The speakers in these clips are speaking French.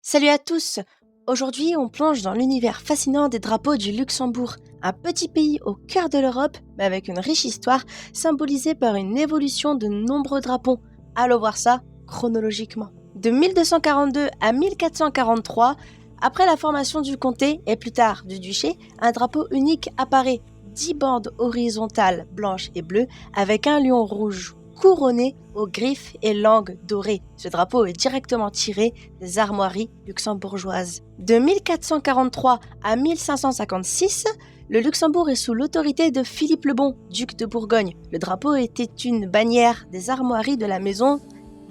Salut à tous! Aujourd'hui, on plonge dans l'univers fascinant des drapeaux du Luxembourg, un petit pays au cœur de l'Europe, mais avec une riche histoire symbolisée par une évolution de nombreux drapeaux. Allons voir ça chronologiquement. De 1242 à 1443, après la formation du comté et plus tard du duché, un drapeau unique apparaît, 10 bandes horizontales blanches et bleues avec un lion rouge couronné aux griffes et langues dorées. Ce drapeau est directement tiré des armoiries luxembourgeoises. De 1443 à 1556, le Luxembourg est sous l'autorité de Philippe le Bon, duc de Bourgogne. Le drapeau était une bannière des armoiries de la maison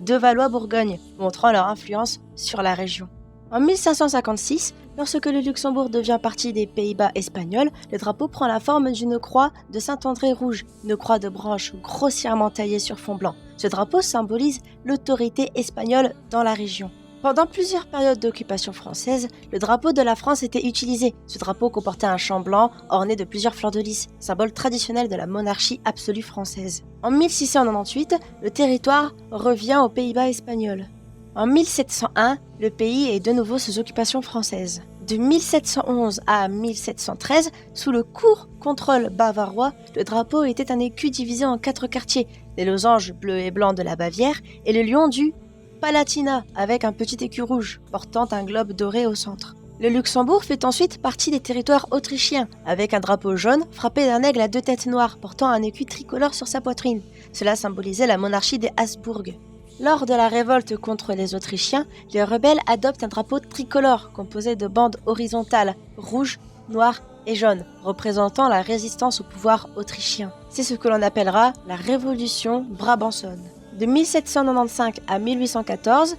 de Valois-Bourgogne, montrant leur influence sur la région. En 1556, lorsque le Luxembourg devient partie des Pays-Bas espagnols, le drapeau prend la forme d'une croix de Saint-André rouge, une croix de branche grossièrement taillée sur fond blanc. Ce drapeau symbolise l'autorité espagnole dans la région. Pendant plusieurs périodes d'occupation française, le drapeau de la France était utilisé. Ce drapeau comportait un champ blanc orné de plusieurs fleurs de lys, symbole traditionnel de la monarchie absolue française. En 1698, le territoire revient aux Pays-Bas espagnols. En 1701, le pays est de nouveau sous occupation française. De 1711 à 1713, sous le court contrôle bavarois, le drapeau était un écu divisé en 4 quartiers, les losanges bleus et blancs de la Bavière et le lion du Palatinat avec un petit écu rouge portant un globe doré au centre. Le Luxembourg fait ensuite partie des territoires autrichiens, avec un drapeau jaune frappé d'un aigle à 2 têtes noires portant un écu tricolore sur sa poitrine. Cela symbolisait la monarchie des Habsbourg. Lors de la révolte contre les Autrichiens, les rebelles adoptent un drapeau tricolore composé de bandes horizontales, rouges, noires et jaunes, représentant la résistance au pouvoir autrichien. C'est ce que l'on appellera la Révolution brabançonne. De 1795 à 1814,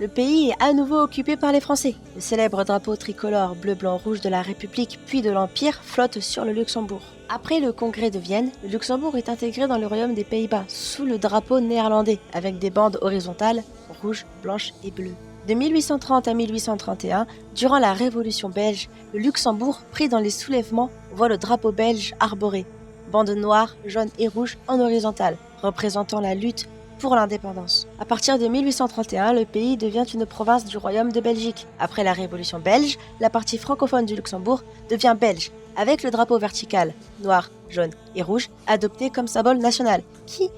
le pays est à nouveau occupé par les Français. Le célèbre drapeau tricolore bleu-blanc-rouge de la République puis de l'Empire flotte sur le Luxembourg. Après le congrès de Vienne, le Luxembourg est intégré dans le royaume des Pays-Bas, sous le drapeau néerlandais, avec des bandes horizontales, rouges, blanches et bleues. De 1830 à 1831, durant la Révolution belge, le Luxembourg, pris dans les soulèvements, voit le drapeau belge arboré, bandes noires, jaunes et rouges en horizontale, représentant la lutte pour l'indépendance. À partir de 1831, le pays devient une province du Royaume de Belgique. Après la Révolution belge, la partie francophone du Luxembourg devient belge, avec le drapeau vertical, noir, jaune et rouge, adopté comme symbole national, qui,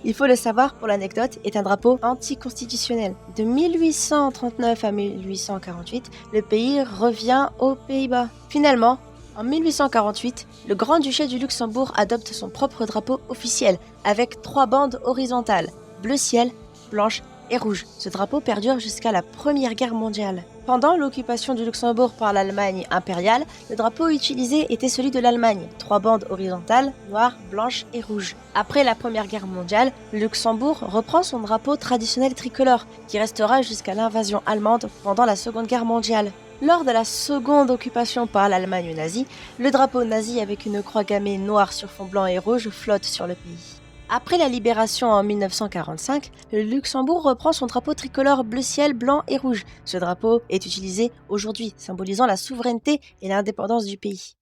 il faut le savoir pour l'anecdote, est un drapeau anticonstitutionnel. De 1839 à 1848, le pays revient aux Pays-Bas. Finalement, en 1848, le Grand-Duché du Luxembourg adopte son propre drapeau officiel, avec 3 bandes horizontales, bleu ciel, blanche et rouge. Ce drapeau perdure jusqu'à la Première Guerre mondiale. Pendant l'occupation du Luxembourg par l'Allemagne impériale, le drapeau utilisé était celui de l'Allemagne, 3 bandes horizontales, noires, blanches et rouges. Après la Première Guerre mondiale, le Luxembourg reprend son drapeau traditionnel tricolore, qui restera jusqu'à l'invasion allemande pendant la Seconde Guerre mondiale. Lors de la seconde occupation par l'Allemagne nazie, le drapeau nazi avec une croix gammée noire sur fond blanc et rouge flotte sur le pays. Après la libération en 1945, le Luxembourg reprend son drapeau tricolore bleu ciel, blanc et rouge. Ce drapeau est utilisé aujourd'hui, symbolisant la souveraineté et l'indépendance du pays.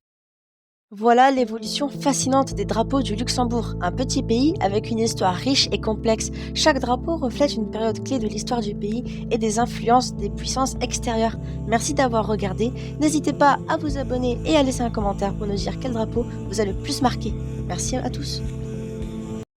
Voilà l'évolution fascinante des drapeaux du Luxembourg, un petit pays avec une histoire riche et complexe. Chaque drapeau reflète une période clé de l'histoire du pays et des influences des puissances extérieures. Merci d'avoir regardé. N'hésitez pas à vous abonner et à laisser un commentaire pour nous dire quel drapeau vous a le plus marqué. Merci à tous.